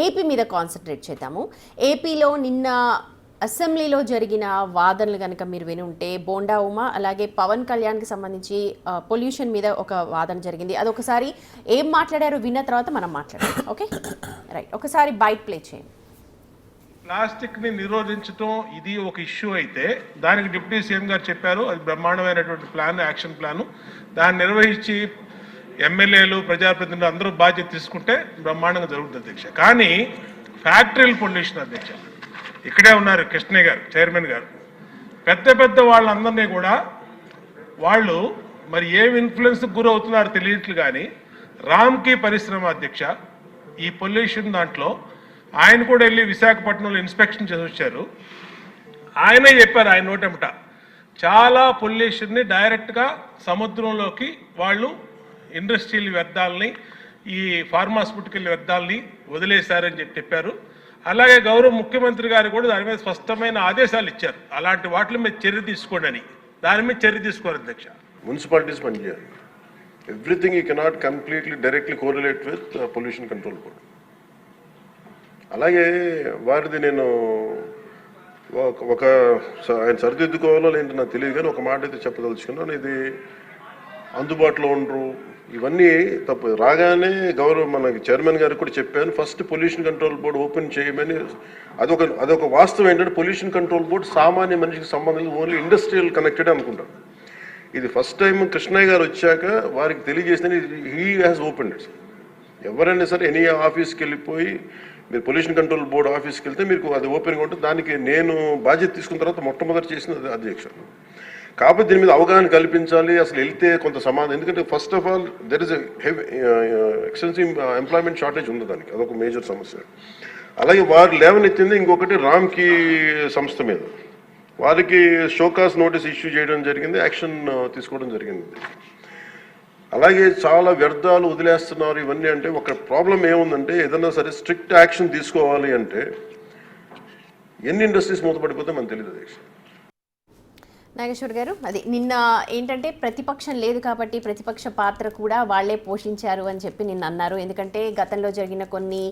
AP మీద concentrate చేద్దాము. ఏపీలో నిన్న అసెంబ్లీలో జరిగిన వాదనలు కనుక మీరు విని ఉంటే బోండా ఉమా అలాగే పవన్ కళ్యాణ్కి సంబంధించి పొల్యూషన్ మీద ఒక వాదన జరిగింది. అదొకసారి ఏం మాట్లాడారో విన్న తర్వాత మనం మాట్లాడాం. ఓకే రైట్, ఒకసారి బైట్ ప్లే చేయండి. ప్లాస్టిక్ని నిరోధించడం ఇది ఒక ఇష్యూ అయితే దానికి డిప్యూటీ సీఎం గారు చెప్పారు, అది బ్రహ్మాండమైనటువంటి ప్లాన్, యాక్షన్ ప్లాను. దాన్ని నిర్వహించి ఎమ్మెల్యేలు ప్రజాప్రతినిధులు అందరూ బాధ్యత తీసుకుంటే బ్రహ్మాండంగా జరుగుతుంది అధ్యక్ష. కానీ ఫ్యాక్టరీల పొల్యూషన్ అధ్యక్ష, ఇక్కడే ఉన్నారు కృష్ణయ్య గారు, చైర్మన్ గారు, పెద్ద పెద్ద వాళ్ళందరినీ కూడా వాళ్ళు మరి ఏం ఇన్ఫ్లుయెన్స్కి గురవుతున్నారో తెలియట్లు. కానీ రామ్కి పరిశ్రమ అధ్యక్ష ఈ పొల్యూషన్ దాంట్లో ఆయన కూడా వెళ్ళి విశాఖపట్నంలో ఇన్స్పెక్షన్ చేసి వచ్చారు. ఆయనే చెప్పారు ఆయన నోటెంట చాలా పొల్యూషన్ని డైరెక్ట్గా సముద్రంలోకి వాళ్ళు ఇండస్ట్రియల్ వ్యర్థాలని, ఈ ఫార్మాస్యూటికల్ వ్యర్థాలని వదిలేశారని చెప్పారు. అలాగే గౌరవ ముఖ్యమంత్రి గారు కూడా దాని మీద స్పష్టమైన ఆదేశాలు ఇచ్చారు, అలాంటి వాటి మీద చర్య తీసుకోండి అని. దాని మీద చర్య తీసుకోరు అధ్యక్ష. మున్సిపాలిటీస్ పనిచేయాలి. Everything you cannot completely directly correlate with pollution control board. అలాగే వారిది నేను ఒక ఆయన సరిదిద్దుకోవాలో లేదంటే నాకు తెలియదు, కానీ ఒక మాట అయితే చెప్పదలుచుకున్నాను. ఇది అందుబాటులో ఉండరు, ఇవన్నీ తప్పు. రాగానే గౌరవ మనకి చైర్మన్ గారికి కూడా చెప్పాను, first pollution control board open చేయమని. అదొక వాస్తవం ఏంటంటే పొల్యూషన్ కంట్రోల్ బోర్డు సామాన్య మనిషికి సంబంధించి ఓన్లీ ఇండస్ట్రియల్ కనెక్టెడ్ అనుకుంటారు. ఇది ఫస్ట్ టైం కృష్ణయ్య గారు వచ్చాక వారికి తెలియజేసిన హీ హ్యాస్ ఓపెన్ ఇట్. ఎవరైనా సరే ఎనీ ఆఫీస్కి వెళ్ళిపోయి మీరు పొల్యూషన్ కంట్రోల్ బోర్డు ఆఫీస్కి వెళ్తే మీకు అది ఓపెన్గా ఉంటుంది. దానికి నేను బాధ్యత తీసుకున్న తర్వాత మొట్టమొదటి చేసిన అధ్యక్షుడు. కాకపోతే దీని మీద అవగాహన కల్పించాలి, అసలు వెళ్తే కొంత సమాధానం. ఎందుకంటే first of all there is extensive employment shortage ఉంది, దానికి అదొక మేజర్ సమస్య. అలాగే వారు లేవనెత్తింది ఇంకొకటి రామ్కి సంస్థ మీద, వారికి షోకాస్ నోటీస్ ఇష్యూ చేయడం జరిగింది, యాక్షన్ తీసుకోవడం జరిగింది. అలాగే చాలా వ్యర్థాలు వదిలేస్తున్నారు ఇవన్నీ. అంటే ఒక ప్రాబ్లం ఏముందంటే ఏదన్నా సరే స్ట్రిక్ట్ యాక్షన్ తీసుకోవాలి అంటే ఎన్ని ఇండస్ట్రీస్ మూతపడిపోతే మనకు తెలియదు అధ్యక్ష. నాగేశ్వర్ గారు, అది నిన్న ఏంటంటే ప్రతిపక్షం లేదు కాబట్టి ప్రతిపక్ష పాత్ర కూడా వాళ్లే పోషించారు అని చెప్పి నిన్న అన్నారు. ఎందుకంటే గతంలో జరిగిన కొన్ని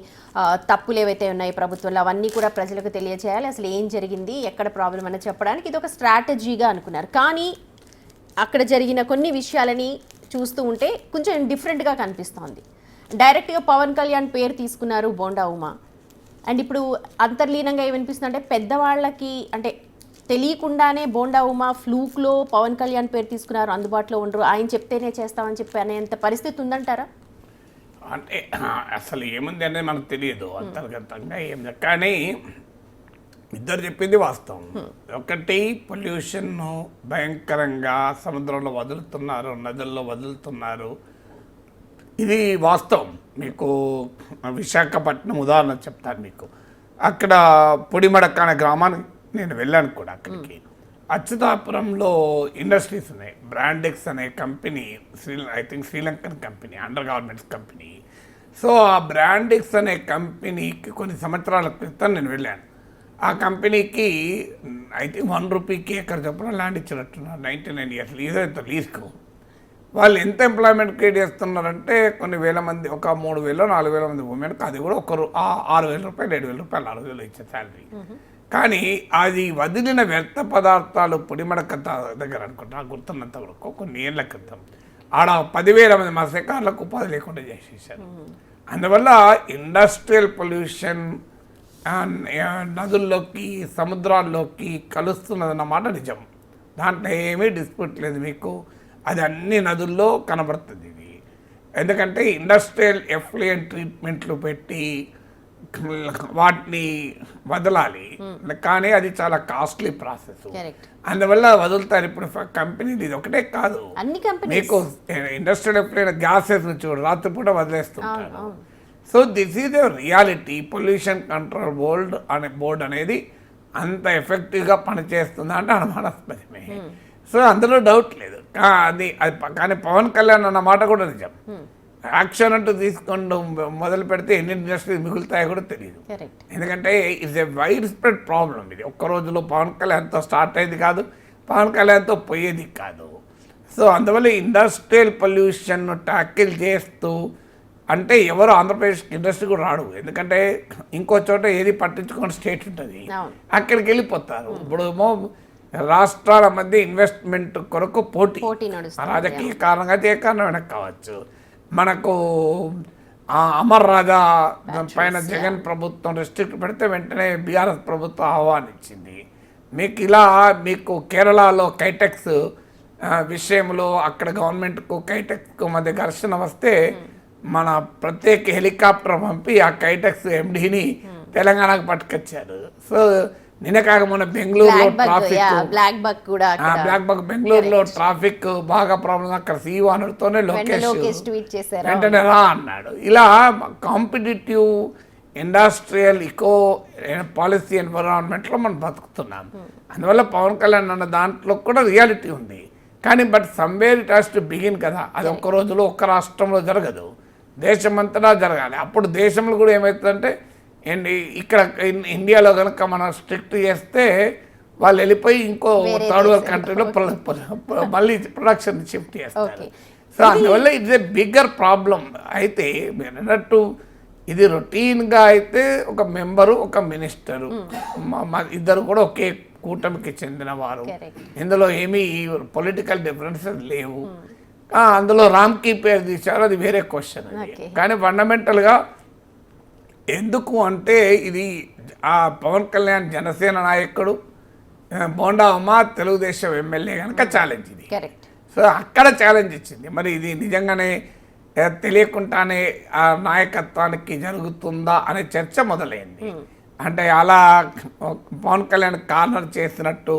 తప్పులు ఏవైతే ఉన్నాయి ప్రభుత్వంలో అవన్నీ కూడా ప్రజలకు తెలియజేయాలి, అసలు ఏం జరిగింది, ఎక్కడ ప్రాబ్లం అని చెప్పడానికి ఇది ఒక స్ట్రాటజీగా అనుకున్నారు. కానీ అక్కడ జరిగిన కొన్ని విషయాలని చూస్తూ ఉంటే కొంచెం డిఫరెంట్గా కనిపిస్తోంది. డైరెక్ట్గా పవన్ కళ్యాణ్ పేరు తీసుకున్నారు బోండా ఉమా. అండ్ ఇప్పుడు అంతర్లీనంగా ఏమనిపిస్తుంది అంటే పెద్దవాళ్ళకి అంటే తెలియకుండానే బోండా ఉమా ఫ్లూక్లో పవన్ కళ్యాణ్ పేరు తీసుకున్నారు, అందుబాటులో ఉండరు, ఆయన చెప్తేనే చేస్తామని చెప్పి అనేంత పరిస్థితి ఉందంటారా? అంటే అసలు ఏముంది అనేది మనకు తెలియదు అంతర్గతంగా ఏం. కానీ ఇద్దరు చెప్పింది వాస్తవం. ఒకటి పొల్యూషన్ భయంకరంగా సముద్రంలో వదులుతున్నారు, నదుల్లో వదులుతున్నారు, ఇది వాస్తవం. మీకు విశాఖపట్నం ఉదాహరణ చెప్తాను మీకు. అక్కడ పొడిమడక్క అనే గ్రామానికి నేను వెళ్ళాను కూడా. అక్కడికి అచ్యుతాపురంలో ఇండస్ట్రీస్ ఉన్నాయి. బ్రాండెక్స్ అనే company, I think Sri Lankan company, under garments company. So ఆ బ్రాండెక్స్ అనే కంపెనీకి కొన్ని సంవత్సరాల క్రితం నేను వెళ్ళాను. ఆ కంపెనీకి ఐ థింక్ ₹1 ఎకర్ చొప్పున ల్యాండ్ ఇచ్చినట్టున్నారు. 99 years లీజ్కు. వాళ్ళు ఎంత ఎంప్లాయ్మెంట్ క్రియేట్ చేస్తున్నారంటే కొన్ని వేల మంది, ఒక 3,000-4,000 మంది ఉమెన్కి, అది కూడా ఒకరు ₹6,000 ₹7,000 6,000 ఇచ్చే శాలరీ. కానీ అది వదిలిన వ్యర్థ పదార్థాలు పొడిమడక దగ్గర అనుకుంటా, గుర్తున్నంత వరకు కొన్ని ఏళ్ల క్రితం ఆడ 10,000 మంది మత్స్యకారులకు ఉపాధి లేకుండా చేసేసారు. అందువల్ల ఇండస్ట్రియల్ పొల్యూషన్ నదుల్లోకి సముద్రాల్లోకి కలుస్తున్నదన్నమాట నిజం. దాంట్లో ఏమీ డిస్ప్యూట్ లేదు మీకు. అది అన్ని నదుల్లో కనబడుతుంది ఇది. ఎందుకంటే ఇండస్ట్రియల్ ఎఫ్లూయెంట్ ట్రీట్మెంట్లు పెట్టి వాటిని వదలాలి, కానీ అది చాలా కాస్ట్లీ ప్రాసెస్. అందువల్ల వదులుతారు. ఇప్పుడు కంపెనీలు ఇది ఒకటే కాదు, మీకు ఇండస్ట్రియల్ ఎఫ్లూయెంట్ గ్యాసెస్ చూడు రాత్రిపూట వదిలేస్తుంటారు. So this is a reality. Pollution control board అనేది అంత ఎఫెక్టివ్గా పనిచేస్తుందా అంటే అనుమానాస్పదమే. సో అందులో డౌట్ లేదు. కానీ పవన్ కళ్యాణ్ అన్న మాట కూడా నిజం. యాక్షన్ అంటూ తీసుకోవడం మొదలు పెడితే ఎన్ని ఇండస్ట్రీస్ మిగులుతాయో కూడా తెలియదు. ఎందుకంటే it's a wide spread problem. ఇది ఒక్క రోజులో పవన్ కళ్యాణ్తో స్టార్ట్ అయ్యేది కాదు, పవన్ కళ్యాణ్తో పోయేది కాదు. సో అందువల్ల ఇండస్ట్రియల్ పొల్యూషన్ ట్యాకిల్ చేస్తూ అంటే ఎవరు ఆంధ్రప్రదేశ్కి ఇండస్ట్రీ కూడా రాడు, ఎందుకంటే ఇంకో చోట ఏది పట్టించుకొని స్టేట్ ఉంటుంది, అవును. అక్కడికి వెళ్ళిపోతారు. ఇప్పుడు ఏమో రాష్ట్రాల మధ్య ఇన్వెస్ట్మెంట్ కొరకు పోటీ నడుస్తుంది. రాజకీయ కారణంగా ఏ కారణమైనా కావచ్చు. మనకు అమర్ రాజా పైన జగన్ ప్రభుత్వం రెస్ట్రిక్ట్ పెడితే వెంటనే బీఆర్ఎస్ ప్రభుత్వం ఆహ్వానించింది. మీకు ఇలా మీకు కేరళలో కైటెక్స్ విషయంలో అక్కడ గవర్నమెంట్కు కైటెక్స్కు మధ్య ఘర్షణ వస్తే మన ప్రత్యేక హెలికాప్టర్ పంపి ఆ కైటెక్స్ ఎండీని తెలంగాణకు పట్టుకొచ్చారు. సో నిన్న కాక మన బెంగళూరులో ట్రాఫిక్ బ్లాక్ బక్ కూడా బ్లాక్ బక్ బెంగళూరులో ట్రాఫిక్ బాగా ప్రాబ్లం, అక్కడ సీఈఓ అనడితోనే లోకేష్ ట్వీట్ చేశారు, వెంటనే రా అన్నాడు. ఇలా కాంపిటేటివ్ ఇండస్ట్రియల్ ఇకో పాలసీ ఎన్విరాన్మెంట్లో మనం బతుకుతున్నాం. అందువల్ల పవన్ కళ్యాణ్ అన్న దాంట్లో కూడా రియాలిటీ ఉంది. కానీ but somewhere it has to begin కదా. అది ఒక్క రోజులో ఒక్క రాష్ట్రంలో జరగదు, దేశమంతటా జరగాలి. అప్పుడు దేశంలో కూడా ఏమవుతుందంటే ఇక్కడ ఇండియాలో కనుక మనం స్ట్రిక్ట్ చేస్తే వాళ్ళు వెళ్ళిపోయి ఇంకో థర్డ్ వరల్డ్ కంట్రీలో మళ్ళీ ప్రొడక్షన్ షిఫ్ట్ చేస్తారు. సో అందువల్ల ఇట్స్ ఏ బిగ్గర్ ప్రాబ్లం. అయితే మీరు అన్నట్టు ఇది రొటీన్గా అయితే ఒక మెంబరు ఒక మినిస్టరు ఇద్దరు కూడా ఒకే కూటమికి చెందిన వారు, ఇందులో ఏమీ పొలిటికల్ డిఫరెన్సెస్ లేవు. అందులో రామ్కి పేరు తీశారు, అది వేరే క్వశ్చన్. కానీ ఫండమెంటల్గా ఎందుకు అంటే ఇది పవన్ కళ్యాణ్ జనసేన నాయకుడు, బోండా ఉమ తెలుగుదేశం ఎమ్మెల్యే కనుక ఛాలెంజ్ ఇది. సో అక్కడ ఛాలెంజ్ ఇచ్చింది. మరి ఇది నిజంగానే తెలియకుండానే ఆ నాయకత్వానికి జరుగుతుందా అనే చర్చ మొదలైంది. అంటే అలా పవన్ కళ్యాణ్ కార్నర్ చేసినట్టు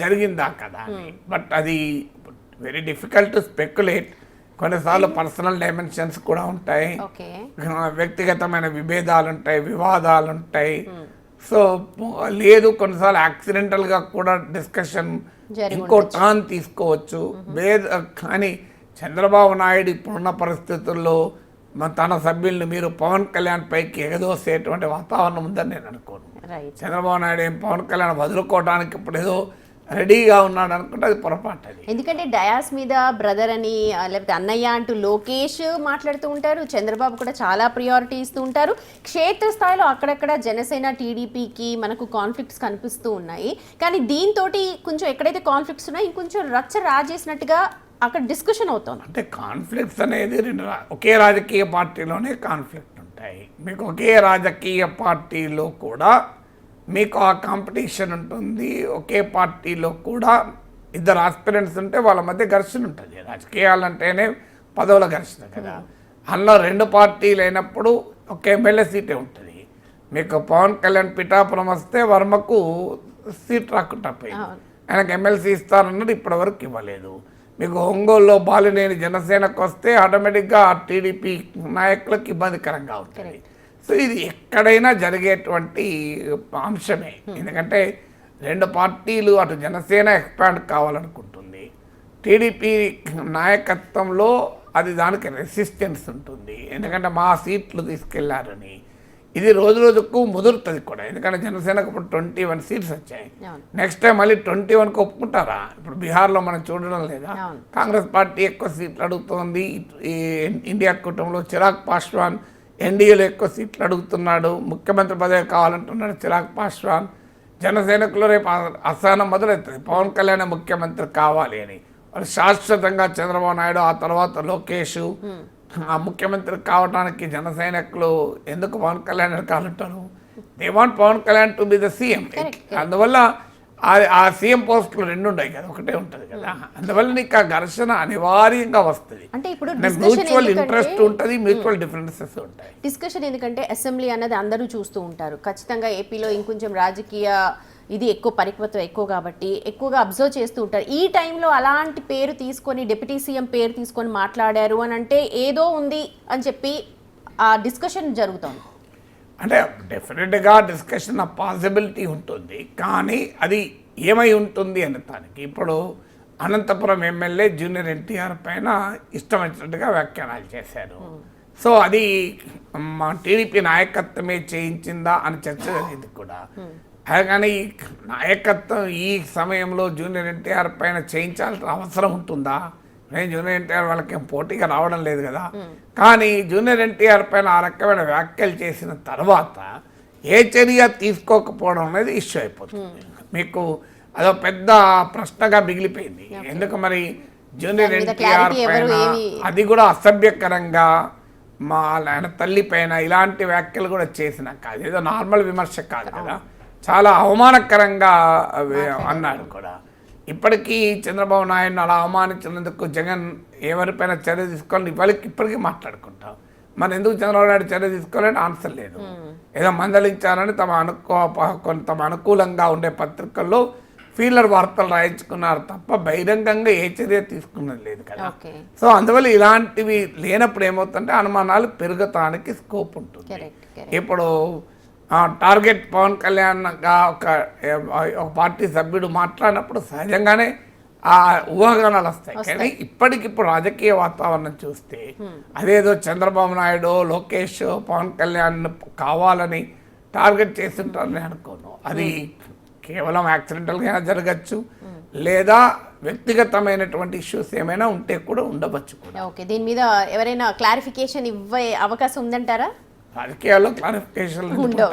జరిగిందా కదా. బట్ అది వెరీ డిఫికల్ట్ టు స్పెక్యులేట్. కొన్నిసార్లు పర్సనల్ డైమెన్షన్స్ కూడా ఉంటాయి, వ్యక్తిగతమైన విభేదాలు ఉంటాయి, వివాదాలు ఉంటాయి. సో లేదు కొన్నిసార్లు యాక్సిడెంటల్గా కూడా డిస్కషన్ ఇంకో టర్న్ తీసుకోవచ్చు. కానీ చంద్రబాబు నాయుడు ఇప్పుడున్న పరిస్థితుల్లో తన సభ్యుల్ని మీరు పవన్ కళ్యాణ్ పైకి ఎగదోసేటువంటి వాతావరణం ఉందని నేను అనుకోను. చంద్రబాబు నాయుడు ఏం పవన్ కళ్యాణ్ వదులుకోవడానికి ఇప్పుడు ఏదో రెడీగా ఉన్నాడు అనుకుంటే అది పొరపాటు. అది ఎందుకంటే డయాస్ మీద బ్రదర్ అని లేకపోతే అన్నయ్య అంటూ లోకేష్ మాట్లాడుతూ ఉంటారు, చంద్రబాబు కూడా చాలా ప్రియారిటీ ఇస్తూ ఉంటారు. క్షేత్రస్థాయిలో అక్కడక్కడ జనసేన టీడీపీకి మనకు కాన్ఫ్లిక్ట్స్ కనిపిస్తూ ఉన్నాయి. కానీ దీంతో కొంచెం ఎక్కడైతే కాన్ఫ్లిక్ట్స్ ఉన్నాయో ఇంకొంచెం రచ్చ రాజేసినట్టుగా అక్కడ డిస్కషన్ అవుతుంది. అంటే కాన్ఫ్లిక్ట్స్ అనేది ఒకే రాజకీయ పార్టీలోనే కాన్ఫ్లిక్ట్ ఉంటాయి. మీకు ఒకే రాజకీయ పార్టీలో కూడా మీకు ఆ కాంపిటీషన్ ఉంటుంది. ఒకే పార్టీలో కూడా ఇద్దరు ఆస్పిరెంట్స్ ఉంటే వాళ్ళ మధ్య ఘర్షణ ఉంటుంది. రాజకీయాలు అంటేనే పదవుల ఘర్షణ కదా. అందులో రెండు పార్టీలు అయినప్పుడు ఒక ఎమ్మెల్యే సీటే ఉంటుంది. మీకు పవన్ కళ్యాణ్ పిఠాపురం వస్తే వర్మకు సీట్ రాకుండా పోయింది, ఆయనకు ఎమ్మెల్సీ ఇస్తారన్నది ఇప్పటివరకు ఇవ్వలేదు. మీకు ఒంగోలులో బాలినేని జనసేనకు వస్తే ఆటోమేటిక్గా టీడీపీ నాయకులకు ఇబ్బందికరంగా ఉంటుంది. సో ఇది ఎక్కడైనా జరిగేటువంటి అంశమే. ఎందుకంటే రెండు పార్టీలు అటు జనసేన ఎక్స్పాండ్ కావాలనుకుంటుంది, టీడీపీ నాయకత్వంలో అది దానికి రెసిస్టెన్స్ ఉంటుంది. ఎందుకంటే మా సీట్లు తీసుకెళ్లారని ఇది రోజు రోజుకు ముదురుతుంది కూడా. ఎందుకంటే జనసేనకు ఇప్పుడు 21 సీట్స్ వచ్చాయి. నెక్స్ట్ టైం మళ్ళీ 21కి ఒప్పుకుంటారా? ఇప్పుడు బీహార్లో మనం చూడడం లేదా? కాంగ్రెస్ పార్టీ ఎక్కువ సీట్లు అడుగుతోంది. ఈ ఇండియా కూటమిలో చిరాగ్ పాస్వాన్ ఎన్డీఏలో ఎక్కువ సీట్లు అడుగుతున్నాడు. ముఖ్యమంత్రి పదవి కావాలంటున్నాడు చిరాగ్ పాస్వాన్. జనసేనకులో రేపు అసహనం మొదలవుతుంది, పవన్ కళ్యాణ్ ముఖ్యమంత్రి కావాలి అని. వాళ్ళు శాశ్వతంగా చంద్రబాబు నాయుడు ఆ తర్వాత లోకేష్ ఆ ముఖ్యమంత్రి కావడానికి జన సైనికులు ఎందుకు పవన్ కళ్యాణ్ కావాలంటారు? They want Pawan Kalyan to be the CM. అందువల్ల ఆ సీఎం పోస్టులు రెండు ఉన్నాయి కదా, ఒకటే ఉంటుంది కదా. అందువల్ల నీకు ఆ ఘర్షణ అనివార్యంగా వస్తుంది. అంటే ఇప్పుడు మ్యూచువల్ ఇంట్రెస్ట్ ఉంటుంది, మ్యూచువల్ డిఫరెన్సెస్ ఉంటాయి. డిస్కషన్ ఎందుకంటే అసెంబ్లీ అన్నది అందరూ చూస్తూ ఉంటారు. ఖచ్చితంగా ఏపీలో ఇంకొంచెం రాజకీయ ఇది ఎక్కువ పరిపక్వత ఎక్కువ కాబట్టి ఎక్కువగా అబ్జర్వ్ చేస్తూ ఉంటారు. ఈ టైంలో అలాంటి పేరు తీసుకొని డిప్యూటీ సీఎం పేరు తీసుకొని మాట్లాడారు అని అంటే ఏదో ఉంది అని చెప్పి ఆ డిస్కషన్ జరుగుతుంది. అంటే డెఫినెట్గా డిస్కషన్ ఆ పాసిబిలిటీ ఉంటుంది. కానీ అది ఏమై ఉంటుంది అనే దానికి ఇప్పుడు అనంతపురం ఎమ్మెల్యే జూనియర్ ఎన్టీఆర్ పైన ఇష్టం వచ్చినట్టుగా వ్యాఖ్యానాలు చేశారు. సో అది మా టీడీపీ నాయకత్వమే చేయించిందా అని చర్చ జరిగింది కూడా. కానీ నాయకత్వం ఈ సమయంలో జూనియర్ ఎన్టీఆర్ పైన చేయించాల్సిన అవసరం ఉంటుందా? నేను జూనియర్ ఎన్టీఆర్ వాళ్ళకి ఏం పోటీగా రావడం లేదు కదా. కానీ జూనియర్ ఎన్టీఆర్ పైన ఆ రకమైన వ్యాఖ్యలు చేసిన తర్వాత ఏ చర్య తీసుకోకపోవడం అనేది ఇష్యూ అయిపోతుంది. మీకు అదో పెద్ద ప్రశ్నగా మిగిలిపోయింది. ఎందుకు మరి జూనియర్ దాని మీద ఎన్టీఆర్ clarity ఎవరు పైన ఏమి- అది కూడా అసభ్యకరంగా మా ఆయన తల్లి పైన ఇలాంటి వ్యాఖ్యలు కూడా చేసినాక అదేదో నార్మల్ విమర్శ కాదు కదా, చాలా అవమానకరంగా అన్నాడు కూడా. ఇప్పటికీ చంద్రబాబు నాయుడు అలా అవమానించినందుకు జగన్ ఎవరిపైన చర్య తీసుకోవాలని ఇప్పటికీ మాట్లాడుకుంటాం. మరి ఎందుకు చంద్రబాబు నాయుడు చర్య తీసుకోవాలని ఆన్సర్ లేదు. ఏదో మందలించారని తమ అనుకూలంగా ఉండే పత్రికల్లో ఫీలర్ వార్తలు రాయించుకున్నారు తప్ప బహిరంగంగా ఏ చర్య తీసుకున్నది లేదు కదా. ఓకే. సో అందువల్ల ఇలాంటివి లేనప్పుడు ఏమవుతుందంటే అనుమానాలు పెరగటానికి స్కోప్ ఉంటుంది. కరెక్ట్. ఇప్పుడు టార్గెట్ పవన్ కళ్యాణ్గా ఒక పార్టీ సభ్యుడు మాట్లాడినప్పుడు సహజంగానే ఆ ఊహాగానాలు వస్తాయి. కానీ ఇప్పటికిప్పుడు రాజకీయ వాతావరణం చూస్తే అదేదో చంద్రబాబు నాయుడు, లోకేష్, పవన్ కళ్యాణ్ కావాలని టార్గెట్ చేస్తుంటారని అనుకోను. అది కేవలం యాక్సిడెంటల్గా జరగచ్చు, లేదా వ్యక్తిగతమైనటువంటి ఇష్యూస్ ఏమైనా ఉంటే కూడా ఉండవచ్చు కూడా. ఓకే, దీని మీద ఎవరైనా క్లారిఫికేషన్ ఇవ్వే అవకాశం ఉందంటారా? రాజకీయాల్లో క్లారిఫికేషన్ ఉండవు.